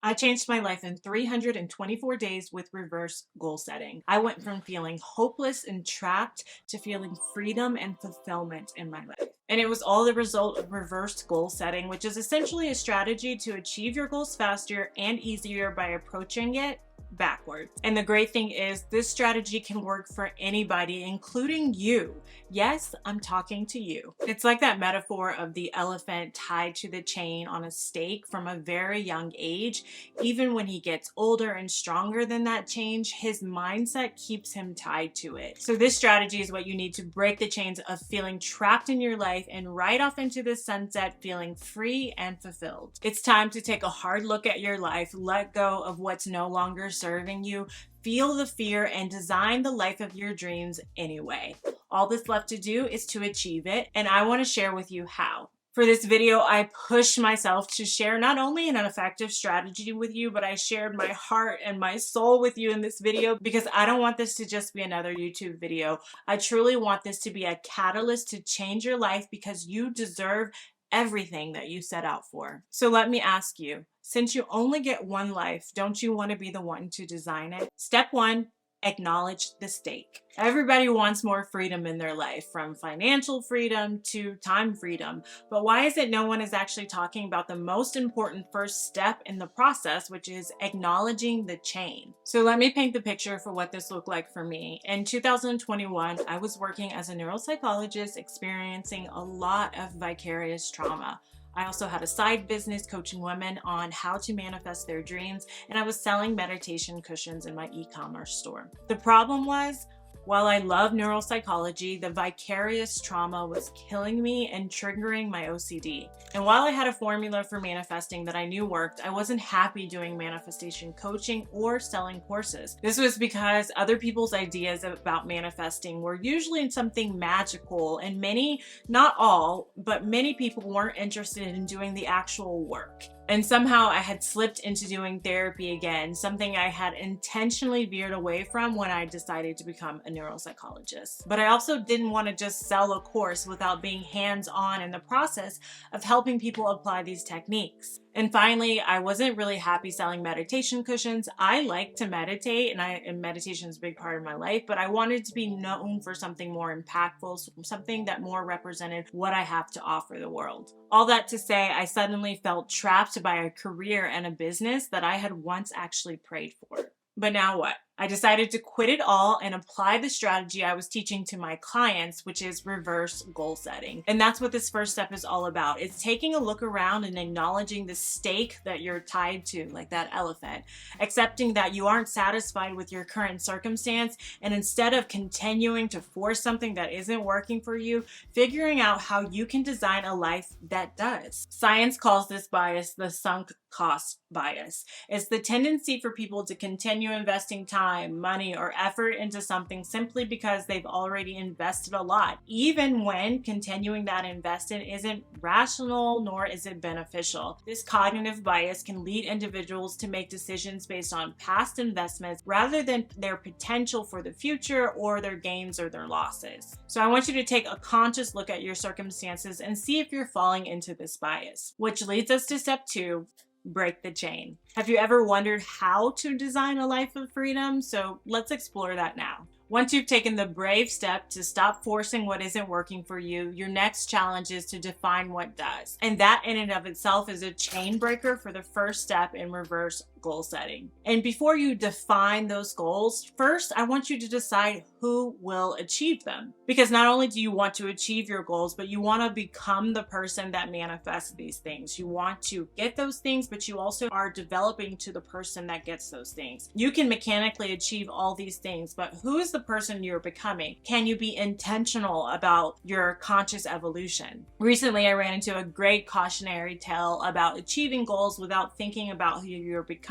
I changed my life in 324 days with reverse goal setting. I went from feeling hopeless and trapped to feeling freedom and fulfillment in my life. And it was all the result of reverse goal setting, which is essentially a strategy to achieve your goals faster and easier by approaching it backwards. And the great thing is, this strategy can work for anybody, including you. Yes, I'm talking to you. It's like that metaphor of the elephant tied to the chain on a stake from a very young age. Even when he gets older and stronger than that change, his mindset keeps him tied to it. So this strategy is what you need to break the chains of feeling trapped in your life and ride off into the sunset feeling free and fulfilled. It's time to take a hard look at your life, let go of what's no longer serving you, feel the fear, and design the life of your dreams anyway. All that's left to do is to achieve it, and I want to share with you how. For this video, I pushed myself to share not only an effective strategy with you, but I shared my heart and my soul with you in this video because I don't want this to just be another YouTube video. I truly want this to be a catalyst to change your life because you deserve everything that you set out for. So let me ask you, since you only get one life, don't you want to be the one to design it? Step one, acknowledge the stake. Everybody wants more freedom in their life, from financial freedom to time freedom. But why is it no one is actually talking about the most important first step in the process, which is acknowledging the chain? So let me paint the picture for what this looked like for me. In 2021, I was working as a neuropsychologist, experiencing a lot of vicarious trauma. I also had a side business coaching women on how to manifest their dreams, and I was selling meditation cushions in my e-commerce store. The problem was, while I love neuropsychology, the vicarious trauma was killing me and triggering my OCD. And while I had a formula for manifesting that I knew worked, I wasn't happy doing manifestation coaching or selling courses. This was because other people's ideas about manifesting were usually something magical, and many, not all, but many people weren't interested in doing the actual work. And somehow I had slipped into doing therapy again, something I had intentionally veered away from when I decided to become a neuropsychologist. But I also didn't want to just sell a course without being hands-on in the process of helping people apply these techniques. And finally, I wasn't really happy selling meditation cushions. I like to meditate, and meditation is a big part of my life, but I wanted to be known for something more impactful, something that more represented what I have to offer the world. All that to say, I suddenly felt trapped by a career and a business that I had once actually prayed for. But now what? I decided to quit it all and apply the strategy I was teaching to my clients, which is reverse goal setting. And that's what this first step is all about. It's taking a look around and acknowledging the stake that you're tied to, like that elephant, accepting that you aren't satisfied with your current circumstance, and instead of continuing to force something that isn't working for you, figuring out how you can design a life that does. Science calls this bias the sunk cost bias. It's the tendency for people to continue investing time, money, or effort into something simply because they've already invested a lot, even when continuing that investment isn't rational nor is it beneficial. This cognitive bias can lead individuals to make decisions based on past investments rather than their potential for the future or their gains or their losses. So I want you to take a conscious look at your circumstances and see if you're falling into this bias, which leads us to step two. Break the chain. Have you ever wondered how to design a life of freedom? So let's explore that now. Once you've taken the brave step to stop forcing what isn't working for you, your next challenge is to define what does. And that in and of itself is a chain breaker for the first step in reverse goal setting. And before you define those goals, first, I want you to decide who will achieve them. Because not only do you want to achieve your goals, but you want to become the person that manifests these things. You want to get those things, but you also are developing to the person that gets those things. You can mechanically achieve all these things, but who is the person you're becoming? Can you be intentional about your conscious evolution? Recently, I ran into a great cautionary tale about achieving goals without thinking about who you're becoming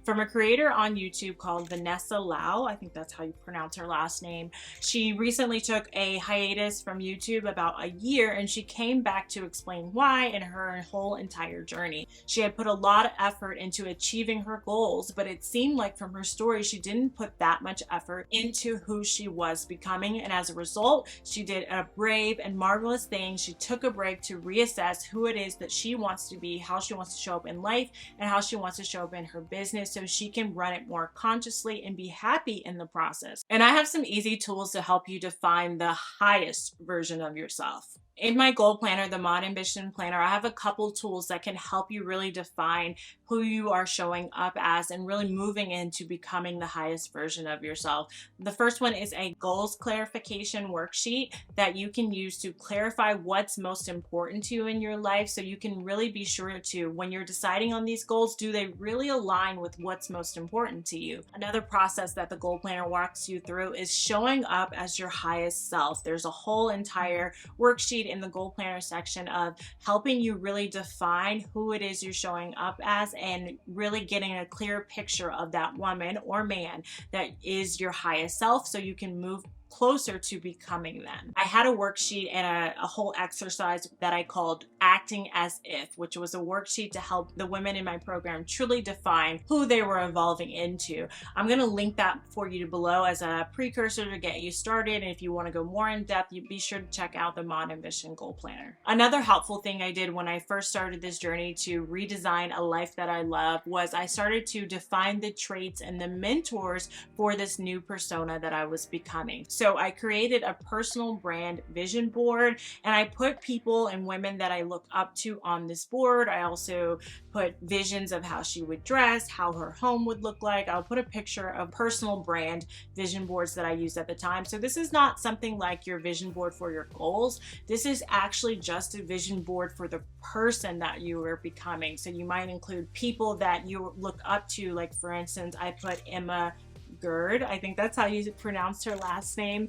from a creator on YouTube called Vanessa Lau. I think that's how you pronounce her last name. She recently took a hiatus from YouTube about a year, and she came back to explain why in her whole entire journey. She had put a lot of effort into achieving her goals, but it seemed like from her story, she didn't put that much effort into into who she was becoming. And as a result, she did a brave and marvelous thing. She took a break to reassess who it is that she wants to be, how she wants to show up in life, and how she wants to show up in her business so she can run it more consciously and be happy in the process. And I have some easy tools to help you define the highest version of yourself. In my goal planner, the Mod Ambition Planner, I have a couple tools that can help you really define who you are showing up as and really moving into becoming the highest version of yourself. The first one is a goals clarification worksheet that you can use to clarify what's most important to you in your life, so you can really be sure to, when you're deciding on these goals, do they really align with what's most important to you? Another process that the goal planner walks you through is showing up as your highest self. There's a whole entire worksheet in the goal planner section of helping you really define who it is you're showing up as and really getting a clear picture of that woman or man that is your highest self, so you can move closer to becoming them. I had a worksheet and a whole exercise that I called Acting as If, which was a worksheet to help the women in my program truly define who they were evolving into. I'm going to link that for you below as a precursor to get you started. And if you want to go more in depth, you be sure to check out the Mod Ambition Goal Planner. Another helpful thing I did when I first started this journey to redesign a life that I love was I started to define the traits and the mentors for this new persona that I was becoming. So I created a personal brand vision board, and I put people and women that I look up to on this board. I also put visions of how she would dress, how her home would look like. I'll put a picture of personal brand vision boards that I used at the time. So this is not something like your vision board for your goals. This is actually just a vision board for the person that you are becoming. So you might include people that you look up to. Like, for instance, I put Emma Gerd, I think that's how you pronounce her last name.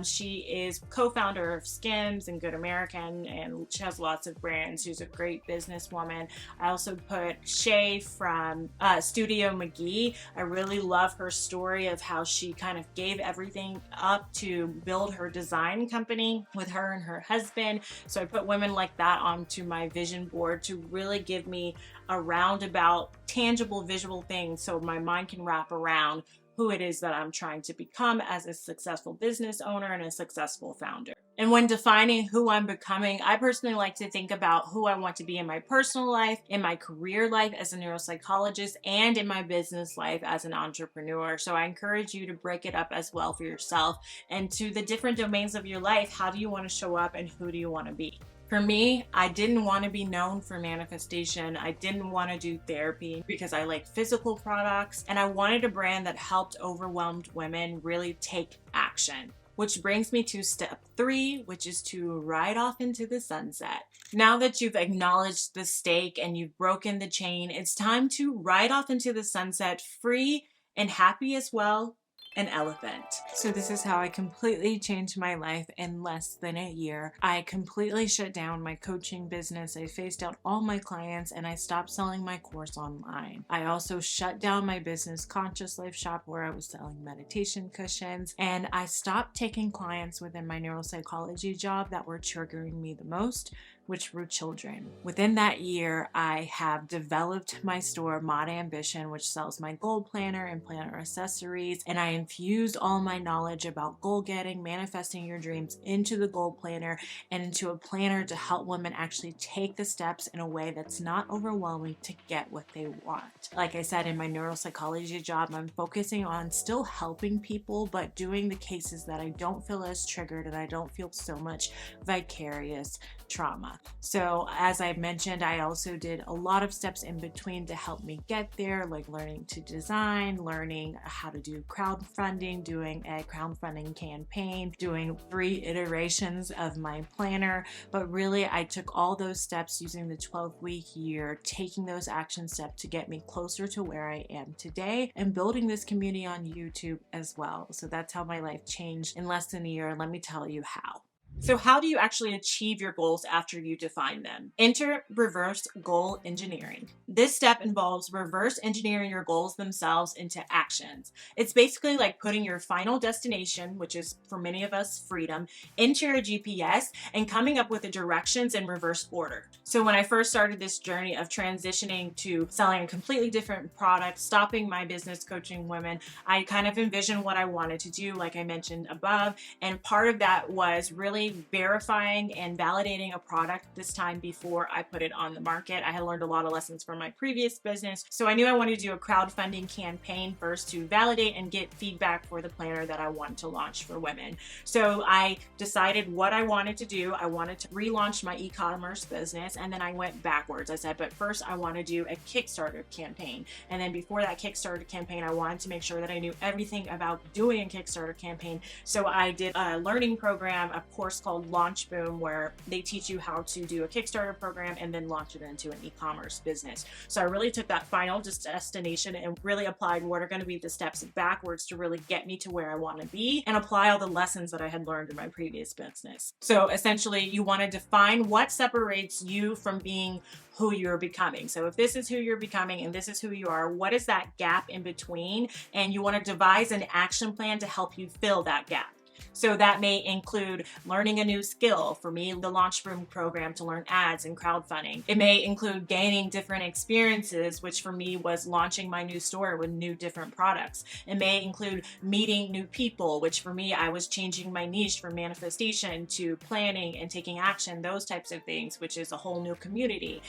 She is co-founder of Skims and Good American, and she has lots of brands. She's a great businesswoman. I also put Shay from Studio McGee. I really love her story of how she kind of gave everything up to build her design company with her and her husband. So I put women like that onto my vision board to really give me a roundabout, tangible, visual thing so my mind can wrap around who it is that I'm trying to become as a successful business owner and a successful founder. And when defining who I'm becoming, I personally like to think about who I want to be in my personal life, in my career life as a neuropsychologist, and in my business life as an entrepreneur. So I encourage you to break it up as well for yourself, and to the different domains of your life. How do you want to show up and who do you want to be? For me, I didn't want to be known for manifestation. I didn't want to do therapy because I like physical products, and I wanted a brand that helped overwhelmed women really take action. Which brings me to step 3, which is to ride off into the sunset. Now that you've acknowledged the stake and you've broken the chain, it's time to ride off into the sunset free and happy as well. An elephant. So this is how I completely changed my life in less than a year. I completely shut down my coaching business. I phased out all my clients, and I stopped selling my course online. I also shut down my business Conscious Life shop where I was selling meditation cushions, and I stopped taking clients within my neuropsychology job that were triggering me the most, which were children. Within that year, I have developed my store, Mod Ambition, which sells my goal planner and planner accessories, and I infused all my knowledge about goal getting, manifesting your dreams into the goal planner and into a planner to help women actually take the steps in a way that's not overwhelming to get what they want. Like I said, in my neuropsychology job, I'm focusing on still helping people, but doing the cases that I don't feel as triggered and I don't feel so much vicarious trauma. So as I mentioned, I also did a lot of steps in between to help me get there, like learning to design, learning how to do crowdfunding, doing a crowdfunding campaign, doing 3 iterations of my planner. But really, I took all those steps using the 12-week year, taking those action steps to get me closer to where I am today, and building this community on YouTube as well. So that's how my life changed in less than a year. And let me tell you how. So how do you actually achieve your goals after you define them? Enter reverse goal engineering. This step involves reverse engineering your goals themselves into actions. It's basically like putting your final destination, which is for many of us freedom, into your GPS and coming up with the directions in reverse order. So when I first started this journey of transitioning to selling a completely different product, stopping my business coaching women, I kind of envisioned what I wanted to do, like I mentioned above. And part of that was really verifying and validating a product this time before I put it on the market. I had learned a lot of lessons from my previous business. So I knew I wanted to do a crowdfunding campaign first to validate and get feedback for the planner that I wanted to launch for women. So I decided what I wanted to do. I wanted to relaunch my e-commerce business, and then I went backwards. I said, but first I want to do a Kickstarter campaign. And then before that Kickstarter campaign, I wanted to make sure that I knew everything about doing a Kickstarter campaign. So I did a learning program, a course called Launch Boom, where they teach you how to do a Kickstarter program and then launch it into an e-commerce business. So I really took that final destination and really applied what are going to be the steps backwards to really get me to where I want to be and apply all the lessons that I had learned in my previous business. So essentially, you want to define what separates you from being who you're becoming. So if this is who you're becoming and this is who you are, what is that gap in between? And you want to devise an action plan to help you fill that gap. So that may include learning a new skill. For me, the Launch Room program to learn ads and crowdfunding. It may include gaining different experiences, which for me was launching my new store with new different products. It may include meeting new people, which for me, I was changing my niche from manifestation to planning and taking action, those types of things, which is a whole new community.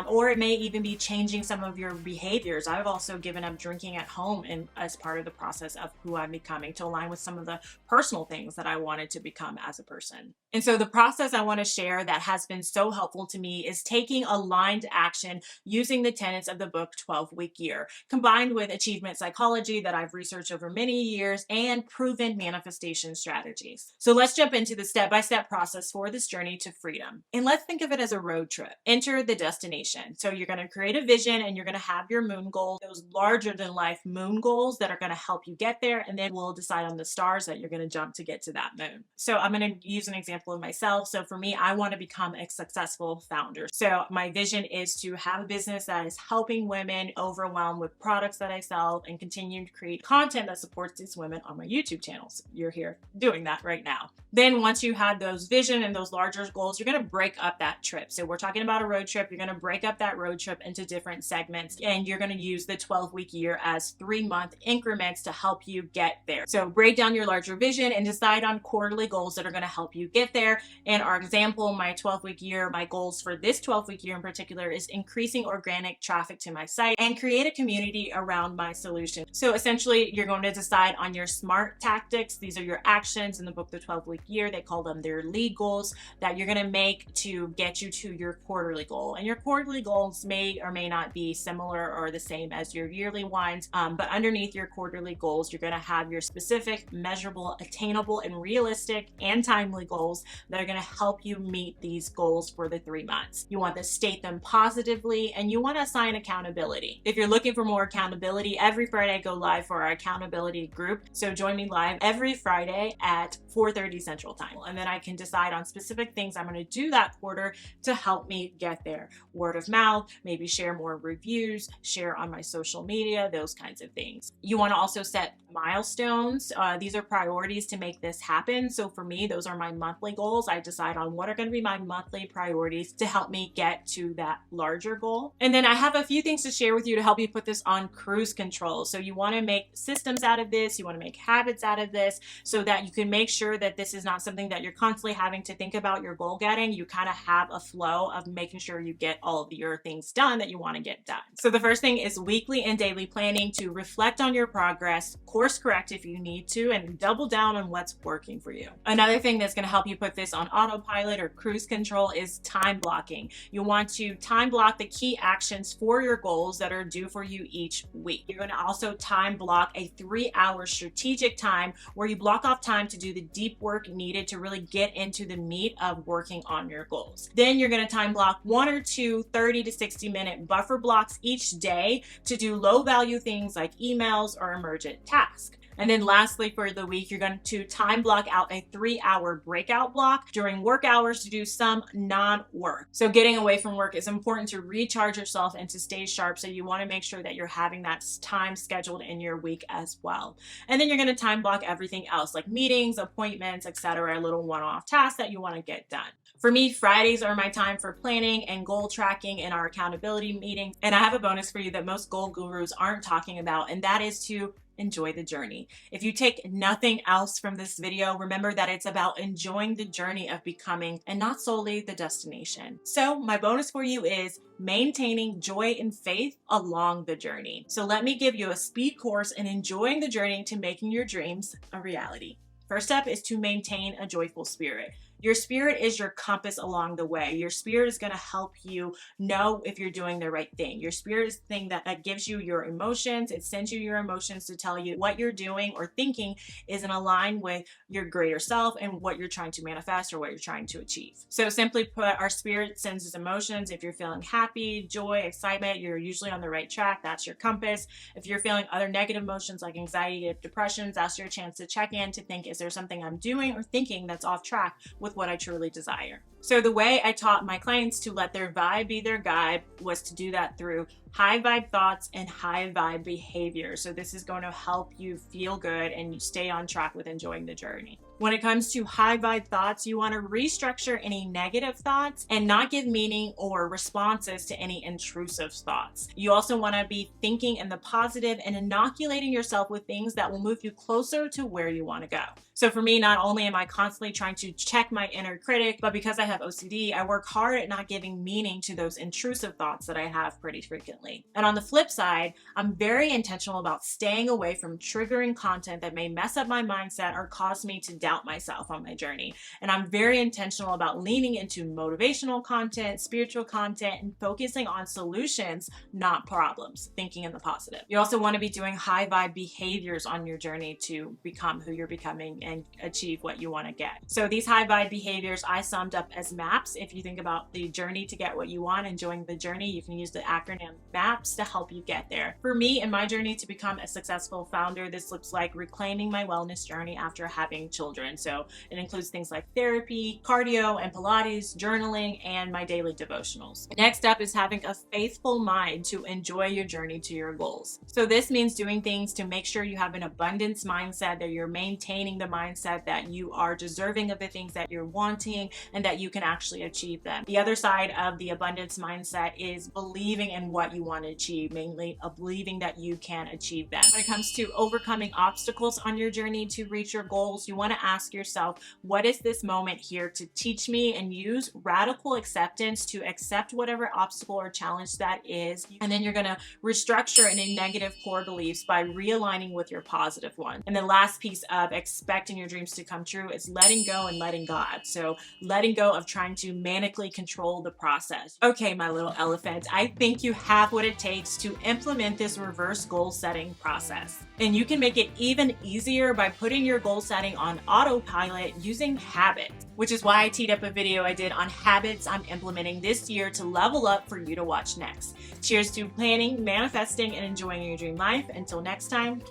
Or it may even be changing some of your behaviors. I've also given up drinking at home as part of the process of who I'm becoming to align with some of the personal things that I wanted to become as a person. And so the process I want to share that has been so helpful to me is taking aligned action using the tenets of the book 12-Week Year, combined with achievement psychology that I've researched over many years and proven manifestation strategies. So let's jump into the step-by-step process for this journey to freedom. And let's think of it as a road trip. Enter the destination. So you're going to create a vision and you're going to have your moon goals, those larger than life moon goals that are going to help you get there. And then we'll decide on the stars that you're going to jump to get to that moon. So I'm going to use an example of myself. So for me, I want to become a successful founder. So my vision is to have a business that is helping women overwhelmed with products that I sell and continue to create content that supports these women on my YouTube channels. You're here doing that right now. Then once you have those vision and those larger goals, you're going to break up that trip. So we're talking about a road trip. You're going to break up that road trip into different segments, and you're going to use the 12-week year as 3-month increments to help you get there. So break down your larger vision and decide on quarterly goals that are going to help you get there. In our example, my 12-week year, my goals for this 12-week year in particular is increasing organic traffic to my site and create a community around my solution. So essentially, you're going to decide on your SMART tactics. These are your actions in the book, The 12-Week Year. They call them their lead goals that you're going to make to get you to your quarterly goal. And your quarterly goals may or may not be similar or the same as your yearly ones, but underneath your quarterly goals, you're going to have your specific, measurable, attainable, and realistic and timely goals that are going to help you meet these goals for the 3 months. You want to state them positively and you want to assign accountability. If you're looking for more accountability, every Friday I go live for our accountability group. So join me live every Friday at 4:30 Central Time. And then I can decide on specific things I'm going to do that quarter to help me get there. Word of mouth, maybe share more reviews, share on my social media, those kinds of things. You want to also set milestones. These are priorities to make this happen. So for me, those are my monthly goals. I decide on what are going to be my monthly priorities to help me get to that larger goal. And then I have a few things to share with you to help you put this on cruise control. So you want to make systems out of this. You want to make habits out of this so that you can make sure that this is not something that you're constantly having to think about your goal getting. You kind of have a flow of making sure you get all of your things done that you want to get done. So the first thing is weekly and daily planning to reflect on your progress, course correct if you need to, and double down on what's working for you. Another thing that's going to help you put this on autopilot or cruise control is time blocking. You want to time block the key actions for your goals that are due for you each week. You're going to also time block a 3-hour strategic time where you block off time to do the deep work needed to really get into the meat of working on your goals. Then you're going to time block 1 or 2 30 to 60 minute buffer blocks each day to do low value things like emails or emergent tasks. And then lastly, for the week, you're going to time block out a 3-hour breakout block during work hours to do some non-work. So getting away from work is important to recharge yourself and to stay sharp. So you want to make sure that you're having that time scheduled in your week as well. And then you're going to time block everything else like meetings, appointments, etc., little one-off tasks that you want to get done. For me, Fridays are my time for planning and goal tracking in our accountability meetings. And I have a bonus for you that most goal gurus aren't talking about, and that is to enjoy the journey. If you take nothing else from this video, remember that it's about enjoying the journey of becoming and not solely the destination. So my bonus for you is maintaining joy and faith along the journey. So let me give you a speed course in enjoying the journey to making your dreams a reality. First step is to maintain a joyful spirit. Your spirit is your compass along the way. Your spirit is going to help you know if you're doing the right thing. Your spirit is the thing that gives you your emotions. It sends you your emotions to tell you what you're doing or thinking is in line with your greater self and what you're trying to manifest or what you're trying to achieve. So simply put, our spirit sends its emotions. If you're feeling happy, joy, excitement, you're usually on the right track. That's your compass. If you're feeling other negative emotions like anxiety, depression, that's your chance to check in to think, is there something I'm doing or thinking that's off track with what I truly desire? So the way I taught my clients to let their vibe be their guide was to do that through high vibe thoughts and high vibe behavior. So this is going to help you feel good and you stay on track with enjoying the journey. When it comes to high vibe thoughts, you want to restructure any negative thoughts and not give meaning or responses to any intrusive thoughts. You also want to be thinking in the positive and inoculating yourself with things that will move you closer to where you want to go. So for me, not only am I constantly trying to check my inner critic, but because I have OCD, I work hard at not giving meaning to those intrusive thoughts that I have pretty frequently. And on the flip side, I'm very intentional about staying away from triggering content that may mess up my mindset or cause me to doubt myself on my journey. And I'm very intentional about leaning into motivational content, spiritual content, and focusing on solutions, not problems, thinking in the positive. You also want to be doing high vibe behaviors on your journey to become who you're becoming and achieve what you want to get. So these high vibe behaviors I summed up as MAPS. If you think about the journey to get what you want, enjoying the journey, you can use the acronym MAPS to help you get there. For me, in my journey to become a successful founder, this looks like reclaiming my wellness journey after having children. So it includes things like therapy, cardio and Pilates, journaling, and my daily devotionals. Next up is having a faithful mind to enjoy your journey to your goals. So this means doing things to make sure you have an abundance mindset, that you're maintaining the mindset that you are deserving of the things that you're wanting and that you can actually achieve them. The other side of the abundance mindset is believing in what you want to achieve, mainly believing that you can achieve them. When it comes to overcoming obstacles on your journey to reach your goals, you want to ask yourself, what is this moment here to teach me? And use radical acceptance to accept whatever obstacle or challenge that is. And then you're going to restructure any negative core beliefs by realigning with your positive one. And the last piece of expecting your dreams to come true is letting go and letting God. So letting go of trying to manically control the process. Okay, my little elephant, I think you have what it takes to implement this reverse goal setting process. And you can make it even easier by putting your goal setting on autopilot using habits, which is why I teed up a video I did on habits I'm implementing this year to level up for you to watch next. Cheers to planning, manifesting, and enjoying your dream life. Until next time,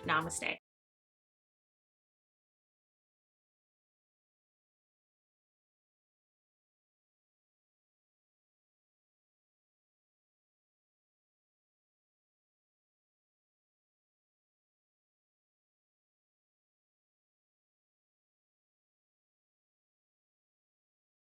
namaste.